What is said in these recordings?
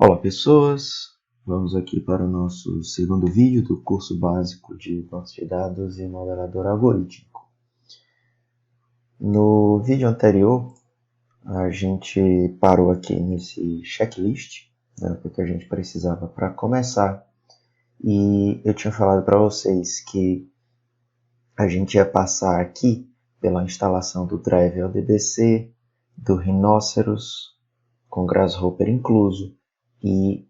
Olá pessoas, vamos aqui para o nosso segundo vídeo do curso básico de bancos de dados e modelador algorítmico. No vídeo anterior, a gente parou aqui nesse checklist, né, porque a gente precisava para começar, e eu tinha falado para vocês que a gente ia passar aqui pela instalação do Drive LDBC, do Rhinoceros, com Grasshopper incluso, e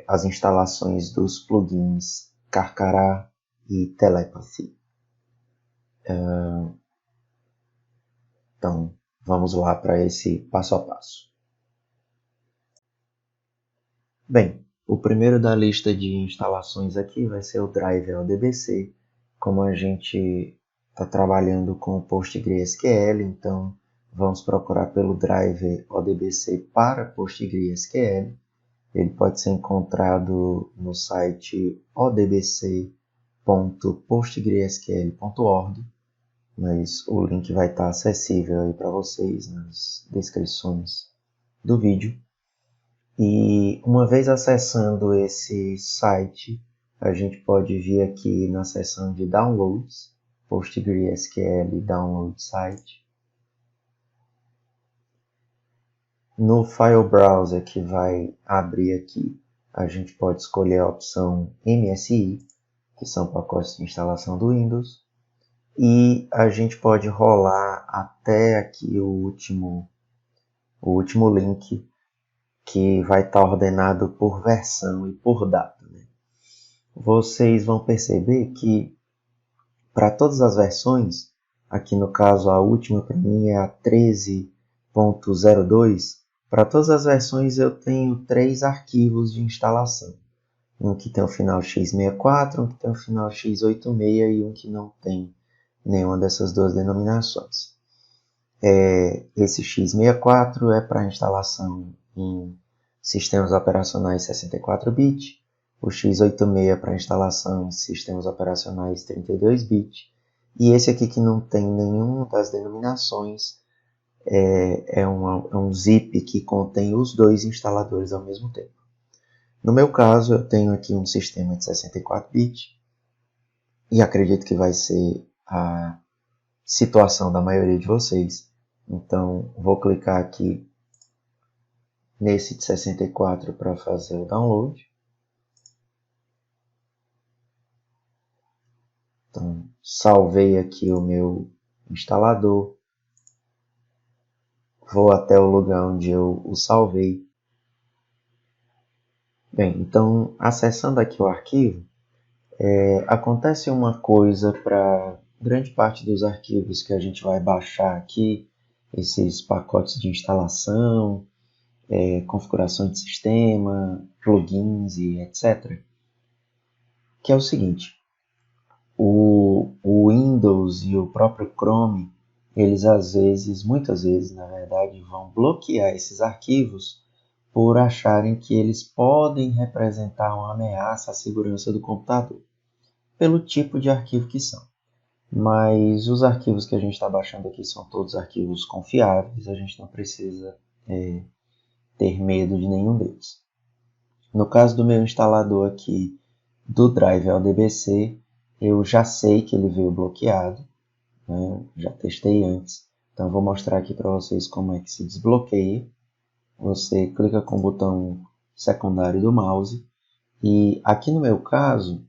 as instalações dos plugins Carcará e Telepathy. Então, vamos lá para esse passo a passo. Bem, o primeiro da lista de instalações aqui vai ser o Drive LDBC. Como a gente está trabalhando com o PostgreSQL, então vamos procurar pelo Drive LDBC para PostgreSQL. Ele pode ser encontrado no site odbc.postgresql.org, mas o link vai estar acessível aí para vocês nas descrições do vídeo. E uma vez acessando esse site, a gente pode vir aqui na seção de Downloads, PostgreSQL Download Site. No File Browser que vai abrir aqui, a gente pode escolher a opção MSI, que são pacotes de instalação do Windows, e a gente pode rolar até aqui o último link, que vai estar ordenado por versão e por data, né? Vocês vão perceber que para todas as versões, aqui no caso a última para mim é a 13.02, para todas as versões eu tenho 3 arquivos de instalação. Um que tem o final x64, um que tem o final x86 e um que não tem nenhuma dessas duas denominações. Esse x64 é para instalação em sistemas operacionais 64-bit, o x86 é para instalação em sistemas operacionais 32-bit, e esse aqui que não tem nenhuma das denominações é um zip que contém os dois instaladores ao mesmo tempo. No meu caso, eu tenho aqui um sistema de 64-bit, e acredito que vai ser a situação da maioria de vocês. Então, vou clicar aqui nesse de 64 para fazer o download. Então, salvei aqui o meu instalador. Vou até o lugar onde eu o salvei. Bem, então, acessando aqui o arquivo, acontece uma coisa para grande parte dos arquivos que a gente vai baixar aqui, esses pacotes de instalação, configuração de sistema, plugins e etc. Que é o seguinte, o Windows e o próprio Chrome, eles muitas vezes, na verdade, vão bloquear esses arquivos por acharem que eles podem representar uma ameaça à segurança do computador, pelo tipo de arquivo que são. Mas os arquivos que a gente está baixando aqui são todos arquivos confiáveis, a gente não precisa ter medo de nenhum deles. No caso do meu instalador aqui do Drive LDBC, eu já sei que ele veio bloqueado, né? Já testei antes, então vou mostrar aqui para vocês como é que se desbloqueia. Você clica com o botão secundário do mouse e aqui no meu caso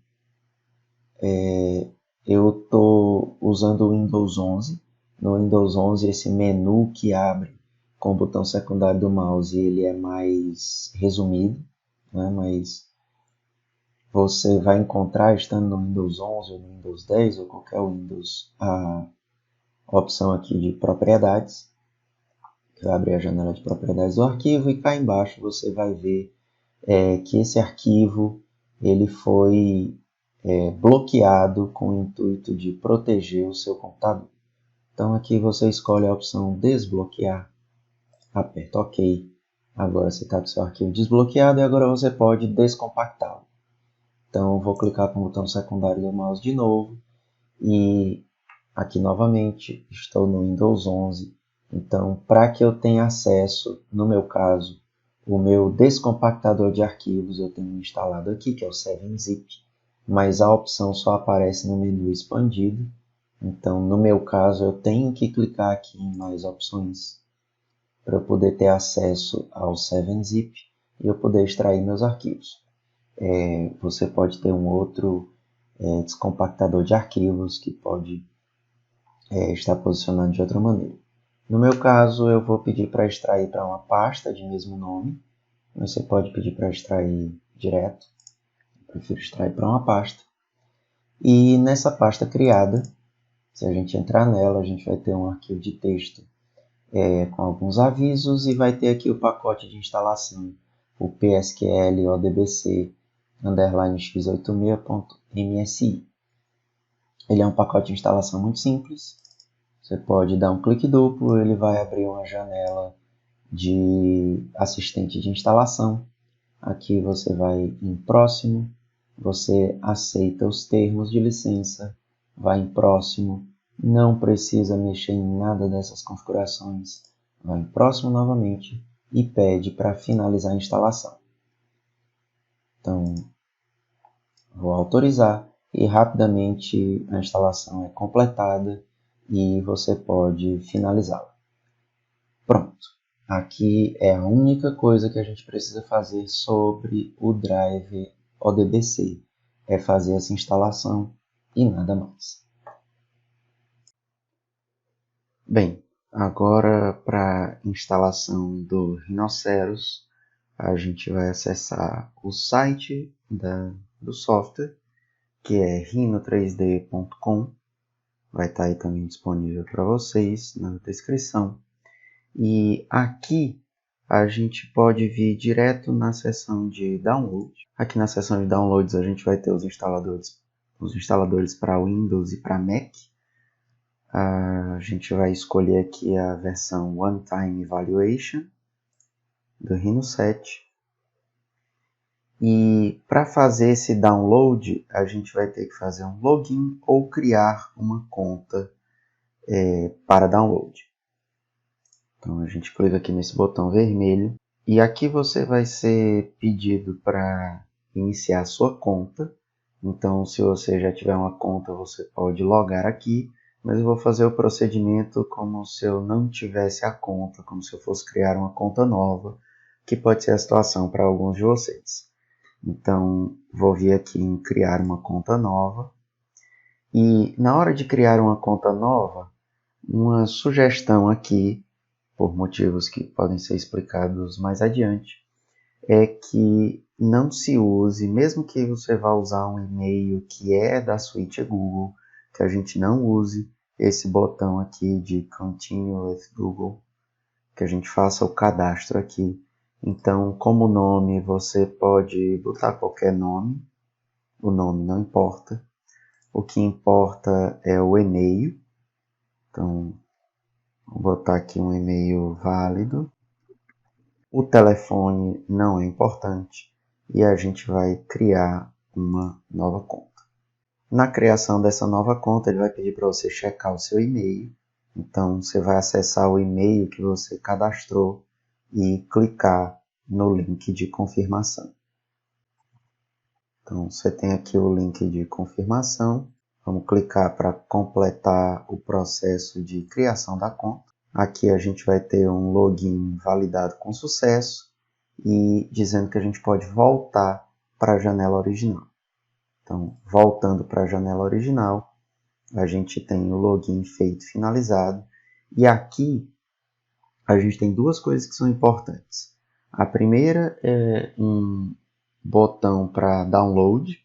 eu estou usando o Windows 11. No Windows 11 esse menu que abre com o botão secundário do mouse ele é mais resumido, né? Mas você vai encontrar, estando no Windows 11 ou no Windows 10 ou qualquer Windows, a opção aqui de propriedades. Vai abrir a janela de propriedades do arquivo e cá embaixo você vai ver que esse arquivo ele foi bloqueado com o intuito de proteger o seu computador. Então aqui você escolhe a opção desbloquear, aperta OK. Agora você está com o seu arquivo desbloqueado e agora você pode descompactá-lo. Então vou clicar com o botão secundário do mouse de novo e aqui novamente estou no Windows 11. Então para que eu tenha acesso, no meu caso, O meu descompactador de arquivos eu tenho instalado aqui, que é o 7-zip, mas a opção só aparece no menu expandido. Então, no meu caso, eu tenho que clicar aqui em mais opções para eu poder ter acesso ao 7-zip e eu poder extrair meus arquivos. Você pode ter um outro descompactador de arquivos que pode estar posicionado de outra maneira. No meu caso, eu vou pedir para extrair para uma pasta de mesmo nome. Você pode pedir para extrair direto. Eu prefiro extrair para uma pasta. E nessa pasta criada, se a gente entrar nela, a gente vai ter um arquivo de texto com alguns avisos e vai ter aqui o pacote de instalação, o PSQL ODBC x86.msi. Ele é um pacote de instalação muito simples. Você pode dar um clique duplo, ele vai abrir uma janela de assistente de instalação. Aqui você vai em próximo, você aceita os termos de licença, vai em próximo, não precisa mexer em nada dessas configurações, vai em próximo novamente e pede para finalizar a instalação. Então, vou autorizar e rapidamente a instalação é completada e você pode finalizá-la. Pronto. Aqui é a única coisa que a gente precisa fazer sobre o Drive ODBC. É fazer essa instalação e nada mais. Bem, agora para a instalação do Rhinoceros, a gente vai acessar o site do software, que é rhino3d.com. Vai estar aí também disponível para vocês na descrição. E aqui a gente pode vir direto na seção de download. Aqui na seção de downloads a gente vai ter os instaladores para Windows e para Mac. A gente vai escolher aqui a versão One Time Evaluation do Rhino 7. E para fazer esse download, a gente vai ter que fazer um login ou criar uma conta para download. Então a gente clica aqui nesse botão vermelho e aqui você vai ser pedido para iniciar a sua conta. Então se você já tiver uma conta, você pode logar aqui, mas eu vou fazer o procedimento como se eu não tivesse a conta, como se eu fosse criar uma conta nova, que pode ser a situação para alguns de vocês. Então vou vir aqui em criar uma conta nova e na hora de criar uma conta nova, uma sugestão aqui, por motivos que podem ser explicados mais adiante, é que não se use, mesmo que você vá usar um e-mail que é da suíte Google, que a gente não use esse botão aqui de Continue with Google, que a gente faça o cadastro aqui. Então, como nome, você pode botar qualquer nome, o nome não importa. O que importa é o e-mail, então vou botar aqui um e-mail válido. O telefone não é importante e a gente vai criar uma nova conta. Na criação dessa nova conta, ele vai pedir para você checar o seu e-mail. Então, você vai acessar o e-mail que você cadastrou e clicar no link de confirmação. Então, você tem aqui o link de confirmação. Vamos clicar para completar o processo de criação da conta. Aqui a gente vai ter um login validado com sucesso e dizendo que a gente pode voltar para a janela original. Então, voltando para a janela original, a gente tem o login feito, finalizado. E aqui a gente tem duas coisas que são importantes. A primeira é um botão para download,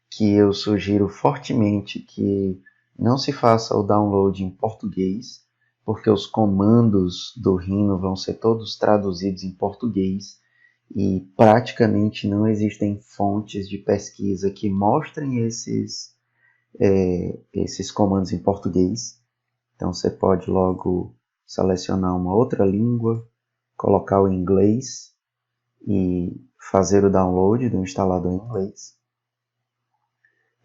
que eu sugiro fortemente que não se faça o download em português, porque os comandos do Rhino vão ser todos traduzidos em português e praticamente não existem fontes de pesquisa que mostrem esses comandos em português. Então você pode logo selecionar uma outra língua, colocar o inglês e fazer o download do instalador em inglês.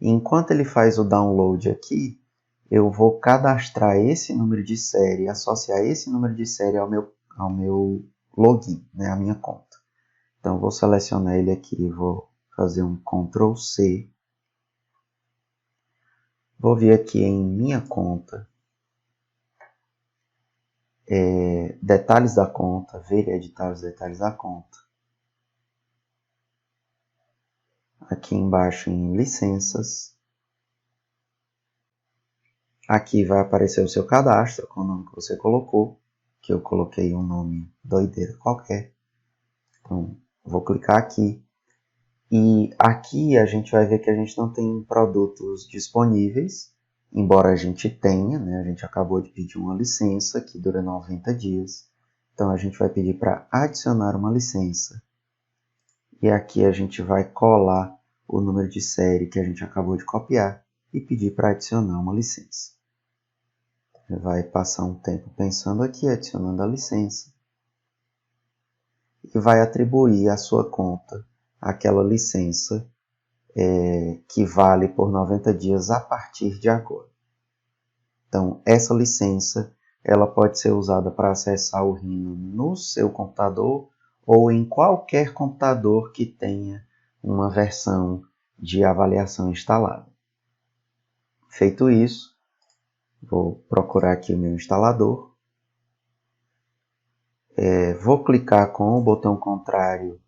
E enquanto ele faz o download aqui, eu vou cadastrar esse número de série, associar esse número de série ao meu login, né, à minha conta. Então, vou selecionar ele aqui, vou fazer um Ctrl C. Vou vir aqui em minha conta, detalhes da conta, ver e editar os detalhes da conta. Aqui embaixo em licenças. Aqui vai aparecer o seu cadastro com o nome que você colocou, que eu coloquei um nome doideira qualquer. Então, vou clicar aqui. E aqui a gente vai ver que a gente não tem produtos disponíveis, embora a gente tenha, né? A gente acabou de pedir uma licença que dura 90 dias. Então a gente vai pedir para adicionar uma licença. E aqui a gente vai colar o número de série que a gente acabou de copiar e pedir para adicionar uma licença. Vai passar um tempo pensando aqui, adicionando a licença. E vai atribuir à sua conta aquela licença que vale por 90 dias a partir de agora. Então, essa licença ela pode ser usada para acessar o Rhino no seu computador ou em qualquer computador que tenha uma versão de avaliação instalada. Feito isso, vou procurar aqui o meu instalador. Vou clicar com o botão contrário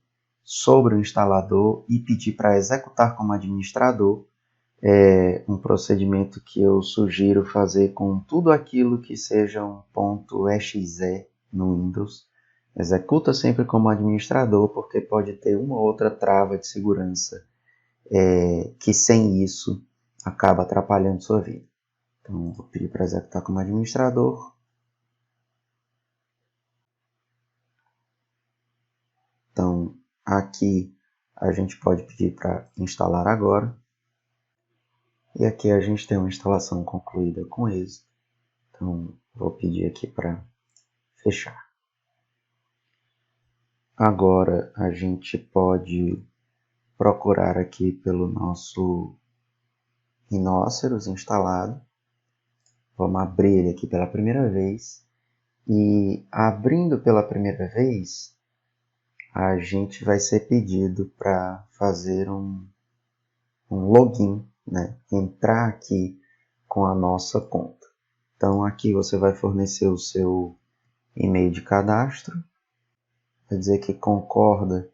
sobre o instalador e pedir para executar como administrador. É um procedimento que eu sugiro fazer com tudo aquilo que seja um .exe no Windows. Executa sempre como administrador, porque pode ter uma ou outra trava de segurança que sem isso acaba atrapalhando sua vida. Então, vou pedir para executar como administrador. Então, aqui a gente pode pedir para instalar agora. E aqui a gente tem uma instalação concluída com êxito. Então, vou pedir aqui para fechar. Agora a gente pode procurar aqui pelo nosso Rhinoceros instalado. Vamos abrir ele aqui pela primeira vez. E abrindo pela primeira vez, a gente vai ser pedido para fazer um login, né? Entrar aqui com a nossa conta. Então aqui você vai fornecer o seu e-mail de cadastro, vai dizer que concorda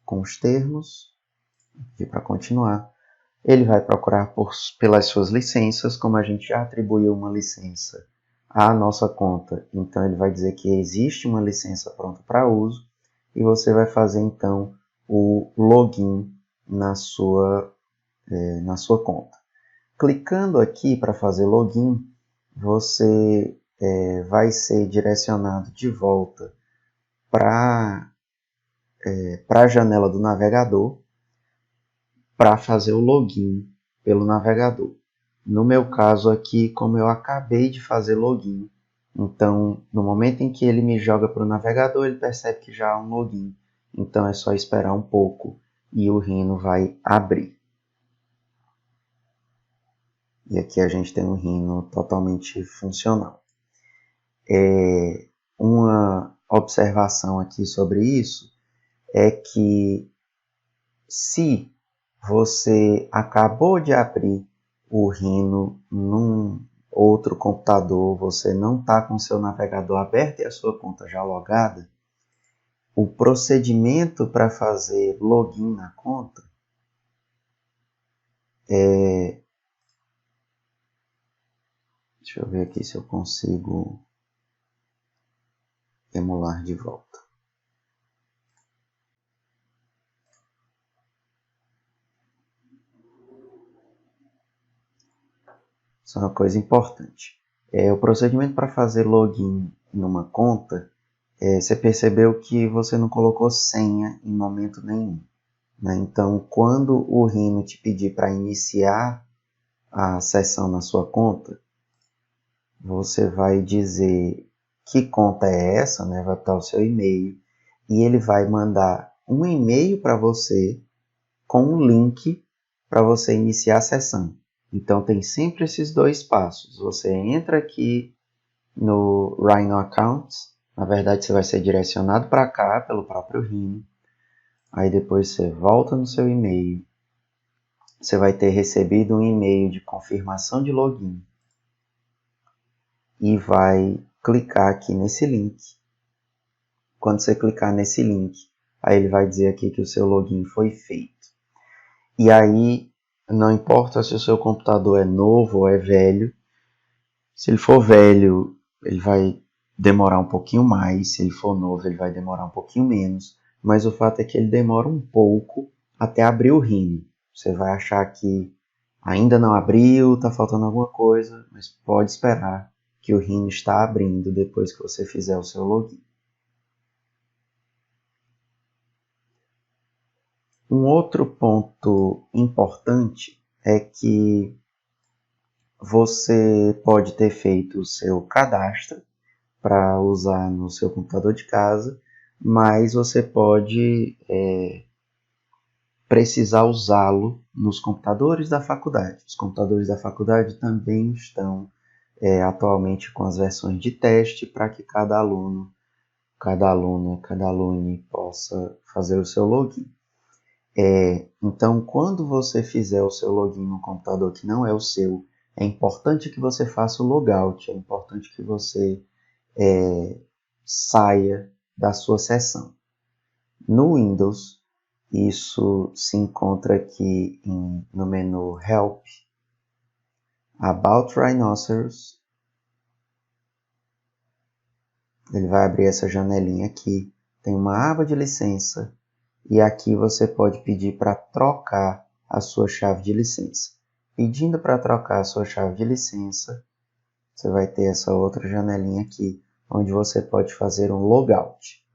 com os termos, e para continuar. Ele vai procurar pelas suas licenças, como a gente já atribuiu uma licença à nossa conta, então ele vai dizer que existe uma licença pronta para uso, e você vai fazer então o login na sua conta. Clicando aqui para fazer login, você vai ser direcionado de volta para a janela do navegador para fazer o login pelo navegador. No meu caso aqui, como eu acabei de fazer login, então no momento em que ele me joga para o navegador, ele percebe que já há um login. Então é só esperar um pouco e o Rhino vai abrir. E aqui a gente tem um Rhino totalmente funcional. Uma observação aqui sobre isso é que se você acabou de abrir o Rhino num outro computador, você não está com o seu navegador aberto e a sua conta já logada, o procedimento para fazer login na conta deixa eu ver aqui se eu consigo emular de volta. Isso é uma coisa importante. O procedimento para fazer login numa conta, você percebeu que você não colocou senha em momento nenhum, né? Então, quando o Rhino te pedir para iniciar a sessão na sua conta, você vai dizer que conta é essa, né? Vai botar o seu e-mail e ele vai mandar um e-mail para você com um link para você iniciar a sessão. Então tem sempre esses dois passos. Você entra aqui no Rhino Accounts, na verdade você vai ser direcionado para cá pelo próprio Rhino. Aí depois você volta no seu e-mail, você vai ter recebido um e-mail de confirmação de login e vai clicar aqui nesse link. Quando você clicar nesse link, aí ele vai dizer aqui que o seu login foi feito. E aí, não importa se o seu computador é novo ou é velho, se ele for velho, ele vai demorar um pouquinho mais, se ele for novo, ele vai demorar um pouquinho menos, mas o fato é que ele demora um pouco até abrir o Rhino. Você vai achar que ainda não abriu, está faltando alguma coisa, mas pode esperar que o Rhino está abrindo depois que você fizer o seu login. Um outro ponto importante é que você pode ter feito o seu cadastro para usar no seu computador de casa, mas você pode precisar usá-lo nos computadores da faculdade. Os computadores da faculdade também estão atualmente com as versões de teste para que cada aluno, cada aluna, cada alune possa fazer o seu login. Então, quando você fizer o seu login no computador que não é o seu, é importante que você faça o logout, é importante que você saia da sua sessão. No Windows, isso se encontra aqui no menu Help, About Rhinoceros. Ele vai abrir essa janelinha aqui. Tem uma aba de licença e aqui você pode pedir para trocar a sua chave de licença. Pedindo para trocar a sua chave de licença, você vai ter essa outra janelinha aqui, onde você pode fazer um logout.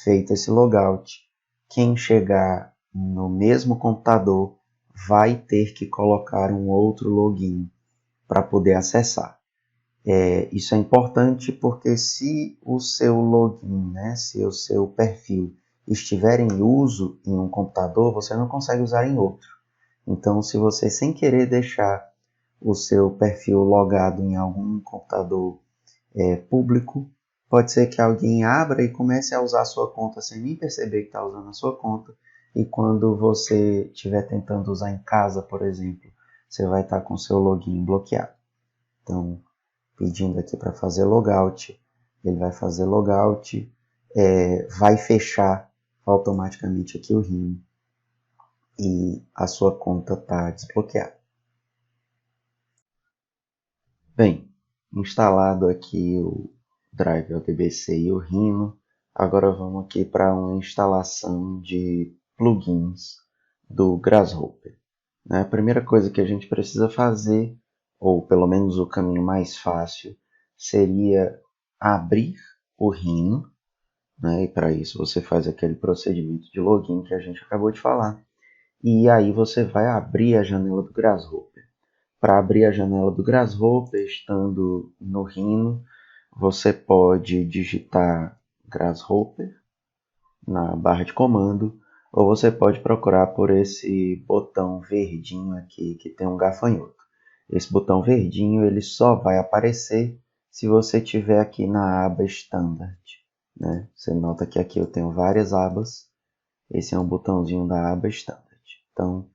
Feito esse logout, quem chegar no mesmo computador vai ter que colocar um outro login para poder acessar. Isso é importante porque se o seu login, se o seu perfil estiver em uso em um computador, você não consegue usar em outro. Então, se você sem querer deixar o seu perfil logado em algum computador público, pode ser que alguém abra e comece a usar a sua conta sem nem perceber que está usando a sua conta. E quando você estiver tentando usar em casa, por exemplo, você vai estar com o seu login bloqueado. Então, pedindo aqui para fazer logout, ele vai fazer logout, vai fechar automaticamente aqui o Rhino e a sua conta está desbloqueada. Bem, instalado aqui o Drive LDBC e o Rhino, agora vamos aqui para uma instalação de plugins do Grasshopper. A primeira coisa que a gente precisa fazer, ou pelo menos o caminho mais fácil, seria abrir o Rhino, e para isso você faz aquele procedimento de login que a gente acabou de falar, e aí você vai abrir a janela do Grasshopper. Para abrir a janela do Grasshopper, estando no Rhino, você pode digitar Grasshopper na barra de comando, ou você pode procurar por esse botão verdinho aqui que tem um gafanhoto. Esse botão verdinho ele só vai aparecer se você tiver aqui na aba Standard. Você nota que aqui eu tenho várias abas. Esse é um botãozinho da aba Standard. Então,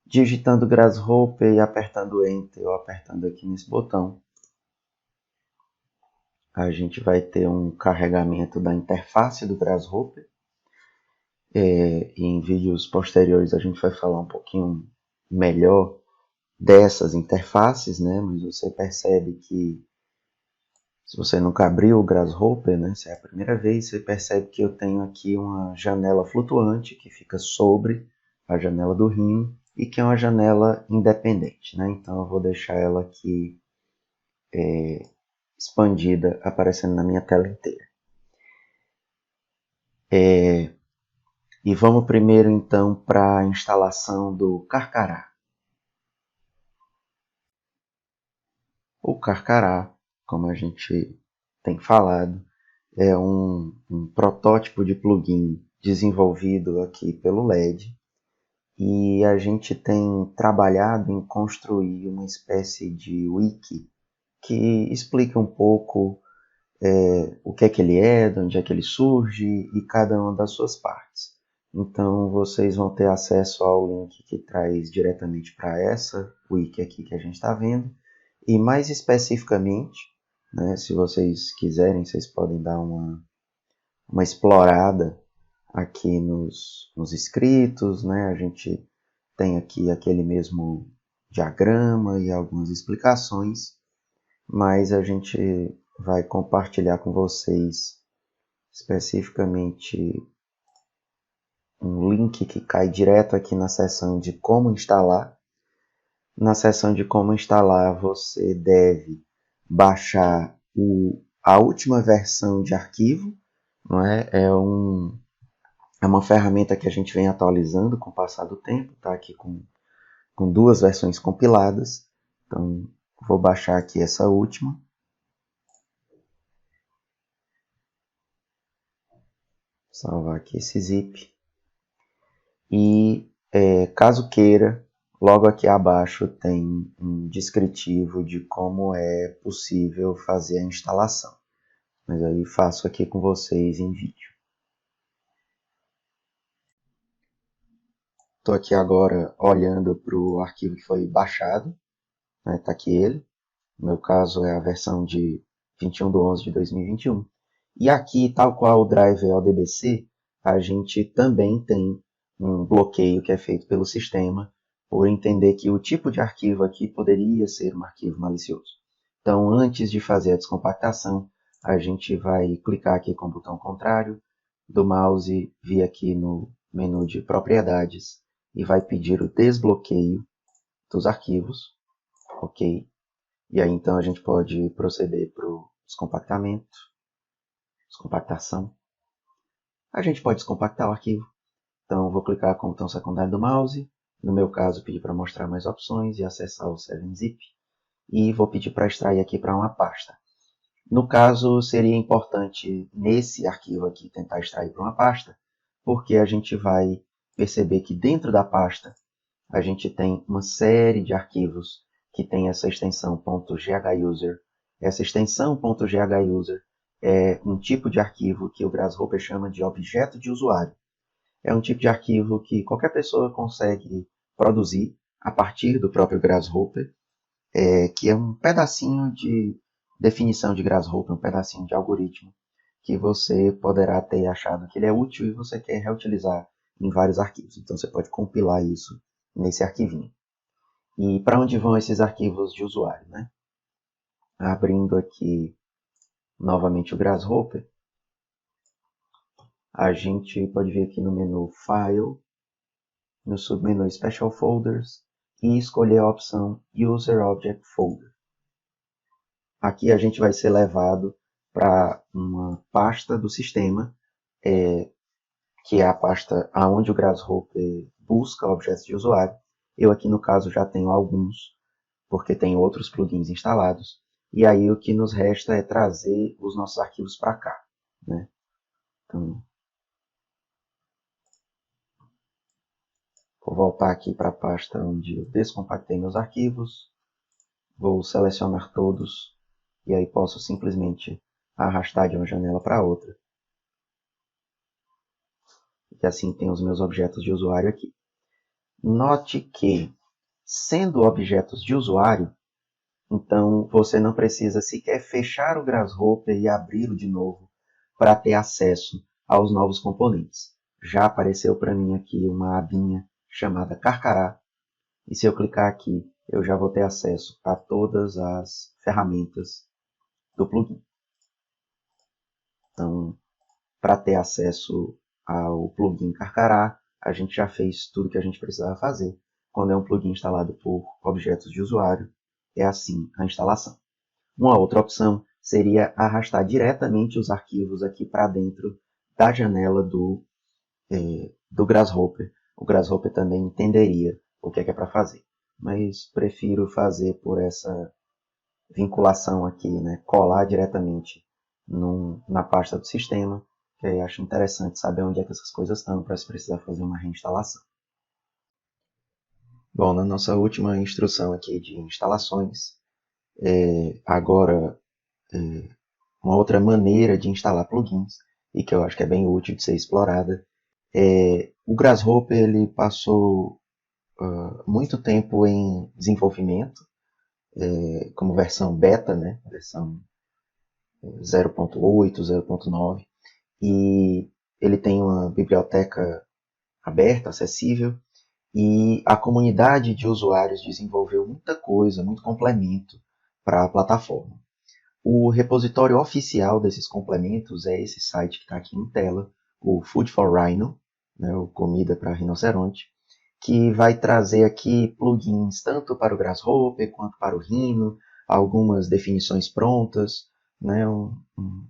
digitando Grasshopper e apertando Enter ou apertando aqui nesse botão, a gente vai ter um carregamento da interface do Grasshopper. Em vídeos posteriores a gente vai falar um pouquinho melhor dessas interfaces, mas você percebe que se você nunca abriu o Grasshopper, se é a primeira vez, você percebe que eu tenho aqui uma janela flutuante que fica sobre a janela do Rhino e que é uma janela independente. Então eu vou deixar ela aqui expandida, aparecendo na minha tela inteira. E vamos primeiro então para a instalação do Carcará. O Carcará, como a gente tem falado, é um protótipo de plugin desenvolvido aqui pelo LED e a gente tem trabalhado em construir uma espécie de wiki que explica um pouco o que é que ele é, de onde é que ele surge e cada uma das suas partes. Então vocês vão ter acesso ao link que traz diretamente para essa wiki aqui que a gente está vendo. E mais especificamente, né, se vocês quiserem, vocês podem dar uma explorada aqui nos escritos, né? A gente tem aqui aquele mesmo diagrama e algumas explicações, mas a gente vai compartilhar com vocês especificamente um link que cai direto aqui na seção de como instalar. Na seção de como instalar, você deve baixar a última versão de arquivo, não é? É uma ferramenta que a gente vem atualizando com o passar do tempo, está aqui com duas versões compiladas. Então, vou baixar aqui essa última. Salvar aqui esse zip. E caso queira, logo aqui abaixo tem um descritivo de como é possível fazer a instalação. Mas aí faço aqui com vocês em vídeo. Estou aqui agora olhando para o arquivo que foi baixado. Está aqui ele. No meu caso é a versão de 21/11 de 2021. E aqui, tal qual o drive LDBC, a gente também tem um bloqueio que é feito pelo sistema por entender que o tipo de arquivo aqui poderia ser um arquivo malicioso. Então, antes de fazer a descompactação, a gente vai clicar aqui com o botão contrário do mouse, vir aqui no menu de propriedades e vai pedir o desbloqueio dos arquivos, ok? E aí então a gente pode proceder para o descompactamento, descompactação. A gente pode descompactar o arquivo. Então vou clicar com o botão secundário do mouse. No meu caso, pedir para mostrar mais opções e acessar o 7-zip. E vou pedir para extrair aqui para uma pasta. No caso, seria importante nesse arquivo aqui tentar extrair para uma pasta, porque a gente vai perceber que dentro da pasta a gente tem uma série de arquivos que tem essa extensão .ghuser. Essa extensão .ghuser é um tipo de arquivo que o Grasshopper chama de objeto de usuário. É um tipo de arquivo que qualquer pessoa consegue produzir a partir do próprio Grasshopper, que é um pedacinho de definição de Grasshopper, um pedacinho de algoritmo que você poderá ter achado que ele é útil e você quer reutilizar em vários arquivos. Então você pode compilar isso nesse arquivinho. E para onde vão esses arquivos de usuário, né? Abrindo aqui novamente o Grasshopper, a gente pode vir aqui no menu File, no submenu Special Folders e escolher a opção User Object Folder. Aqui a gente vai ser levado para uma pasta do sistema, que é a pasta onde o Grasshopper busca objetos de usuário. Eu aqui no caso já tenho alguns, porque tem outros plugins instalados. E aí o que nos resta é trazer os nossos arquivos para cá, né? Então, vou voltar aqui para a pasta onde eu descompactei meus arquivos. Vou selecionar todos e aí posso simplesmente arrastar de uma janela para outra. E assim tem os meus objetos de usuário aqui. Note que, sendo objetos de usuário, então você não precisa sequer fechar o Grasshopper e abri-lo de novo para ter acesso aos novos componentes. Já apareceu para mim aqui uma abinha chamada Carcará, e se eu clicar aqui, eu já vou ter acesso a todas as ferramentas do plugin. Então, para ter acesso ao plugin Carcará, a gente já fez tudo que a gente precisava fazer. Quando é um plugin instalado por objetos de usuário, é assim a instalação. Uma outra opção seria arrastar diretamente os arquivos aqui para dentro da janela do Grasshopper. O Grasshopper também entenderia o que é para fazer, mas prefiro fazer por essa vinculação aqui, né? Colar diretamente na pasta do sistema, que aí acho interessante saber onde é que essas coisas estão para se precisar fazer uma reinstalação. Bom, na nossa última instrução aqui de instalações, agora uma outra maneira de instalar plugins, e que eu acho que é bem útil de ser explorada, é O Grasshopper ele passou muito tempo em desenvolvimento, como versão beta, né? Versão 0.8, 0.9, e ele tem uma biblioteca aberta, acessível, e a comunidade de usuários desenvolveu muita coisa, muito complemento para a plataforma. O repositório oficial desses complementos é esse site que está aqui em tela, o Food for Rhino, né, o Comida para Rinoceronte, que vai trazer aqui plugins tanto para o Grasshopper quanto para o Rhino, algumas definições prontas, né,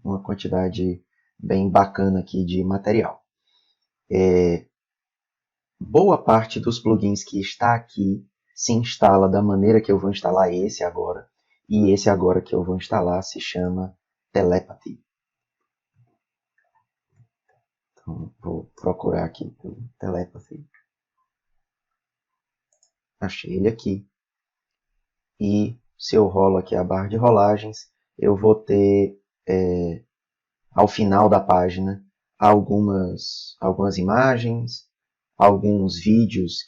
uma quantidade bem bacana aqui de material. Boa parte dos plugins que está aqui se instala da maneira que eu vou instalar esse agora, e esse agora que eu vou instalar se chama Telepathy. Então, vou procurar aqui pelo Telepathy. Achei ele aqui. E se eu rolo aqui a barra de rolagens, eu vou ter, ao final da página, algumas imagens, alguns vídeos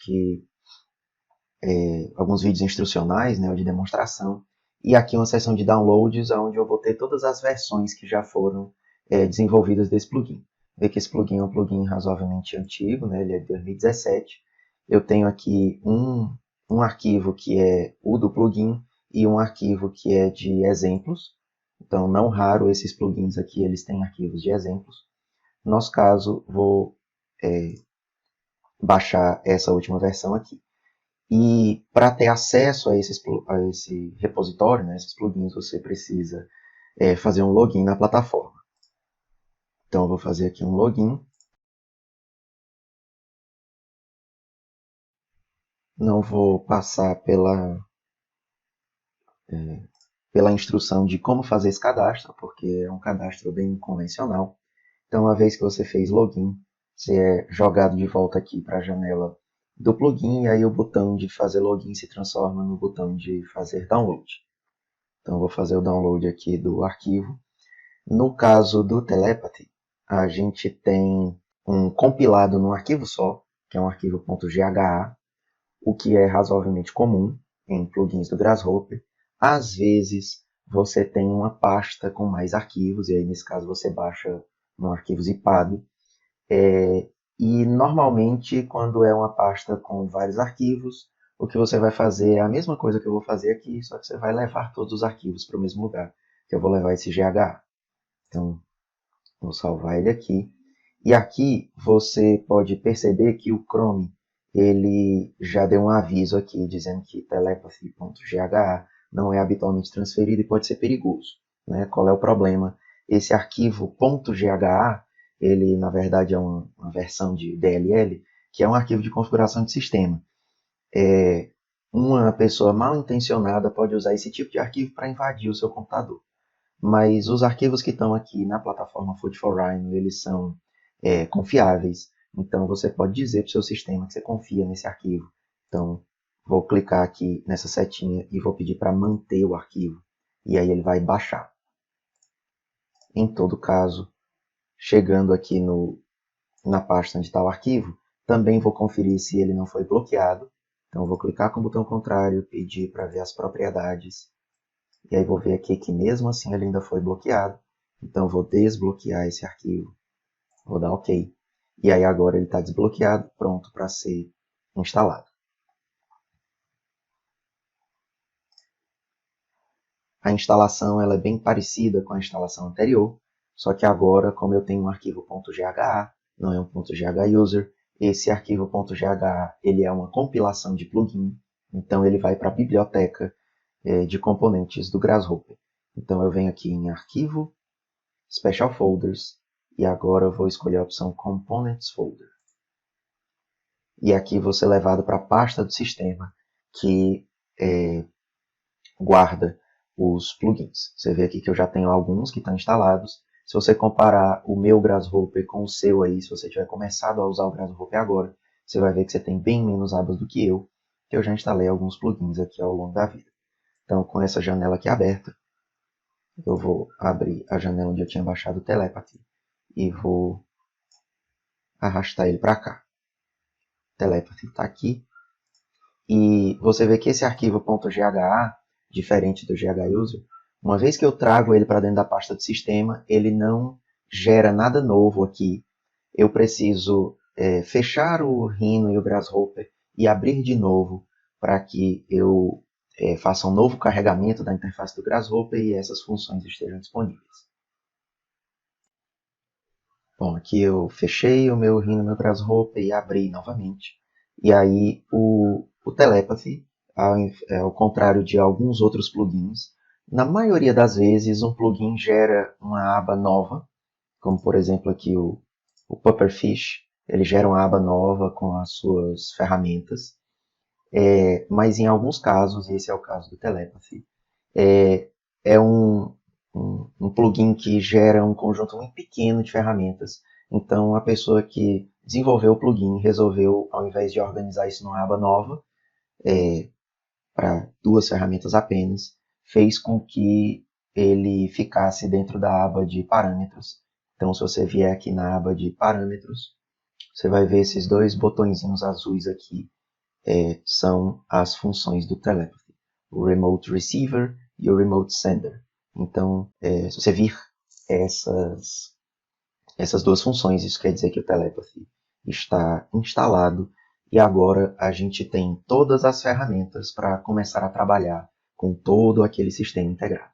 alguns vídeos instrucionais, né, ou de demonstração, e aqui uma seção de downloads, onde eu vou ter todas as versões que já foram desenvolvidas desse plugin. Vê que esse plugin é um plugin razoavelmente antigo, né, ele é de 2017. Eu tenho aqui um arquivo que é o do plugin e um arquivo que é de exemplos. Então, não raro, esses plugins aqui eles têm arquivos de exemplos. No nosso caso, vou baixar essa última versão aqui. E para ter acesso a esse repositório, né, esses plugins, você precisa fazer um login na plataforma. Então, eu vou fazer aqui um login. Não vou passar pela instrução de como fazer esse cadastro, porque é um cadastro bem convencional. Então, uma vez que você fez login, você é jogado de volta aqui para a janela do plugin, e aí o botão de fazer login se transforma no botão de fazer download. Então, eu vou fazer o download aqui do arquivo. No caso do Telepathy, a gente tem um compilado num arquivo só, que é um arquivo .gha, o que é razoavelmente comum em plugins do Grasshopper. Às vezes, você tem uma pasta com mais arquivos, e aí nesse caso você baixa um arquivo zipado. E normalmente, quando é uma pasta com vários arquivos, o que você vai fazer é a mesma coisa que eu vou fazer aqui, só que você vai levar todos os arquivos para o mesmo lugar, que eu vou levar esse GH. Então, vou salvar ele aqui. E aqui você pode perceber que o Chrome ele já deu um aviso aqui dizendo que telepathy.gha não é habitualmente transferido e pode ser perigoso. Né? Qual é o problema? Esse arquivo .gha, ele na verdade é uma versão de DLL, que é um arquivo de configuração de sistema. Uma pessoa mal intencionada pode usar esse tipo de arquivo para invadir o seu computador. Mas os arquivos que estão aqui na plataforma Food for Rhino, eles são confiáveis. Então, você pode dizer para o seu sistema que você confia nesse arquivo. Então, vou clicar aqui nessa setinha e vou pedir para manter o arquivo. E aí ele vai baixar. Em todo caso, chegando aqui na pasta onde está o arquivo, também vou conferir se ele não foi bloqueado. Então, vou clicar com o botão contrário, pedir para ver as propriedades. E aí vou ver aqui que mesmo assim ele ainda foi bloqueado. Então vou desbloquear esse arquivo. Vou dar OK. E aí agora ele está desbloqueado, pronto para ser instalado. A instalação ela é bem parecida com a instalação anterior, só que agora, como eu tenho um arquivo .gha, não é um .ghuser, esse arquivo .gha ele é uma compilação de plugin, então ele vai para a biblioteca de componentes do Grasshopper. Então eu venho aqui em Arquivo, Special Folders, e agora eu vou escolher a opção Components Folder. E aqui vou ser levado para a pasta do sistema que guarda os plugins. Você vê aqui que eu já tenho alguns que estão instalados. Se você comparar o meu Grasshopper com o seu aí, se você tiver começado a usar o Grasshopper agora, você vai ver que você tem bem menos abas do que eu já instalei alguns plugins aqui ao longo da vida. Então, com essa janela aqui aberta, eu vou abrir a janela onde eu tinha baixado o Telepathy e vou arrastar ele para cá. telepathy está aqui. E você vê que esse arquivo .gha, diferente do ghuser, uma vez que eu trago ele para dentro da pasta do sistema, ele não gera nada novo aqui. Eu preciso fechar o Rhino e o Grasshopper e abrir de novo para que eu faça um novo carregamento da interface do Grasshopper e essas funções estejam disponíveis. Bom, aqui eu fechei o meu Rhino e o meu Grasshopper e abri novamente. E aí o Telepathy, ao contrário de alguns outros plugins, na maioria das vezes um plugin gera uma aba nova, como por exemplo aqui o Pufferfish, ele gera uma aba nova com as suas ferramentas, mas em alguns casos, e esse é o caso do Telepathy, é um plugin que gera um conjunto muito pequeno de ferramentas. Então a pessoa que desenvolveu o plugin resolveu, ao invés de organizar isso numa aba nova, para 2 ferramentas apenas, fez com que ele ficasse dentro da aba de parâmetros. Então, se você vier aqui na aba de parâmetros, você vai ver esses 2 botõezinhos azuis aqui, são as funções do Telepathy, o Remote Receiver e o Remote Sender. Então, se você vir essas 2 funções, isso quer dizer que o Telepathy está instalado e agora a gente tem todas as ferramentas para começar a trabalhar com todo aquele sistema integrado.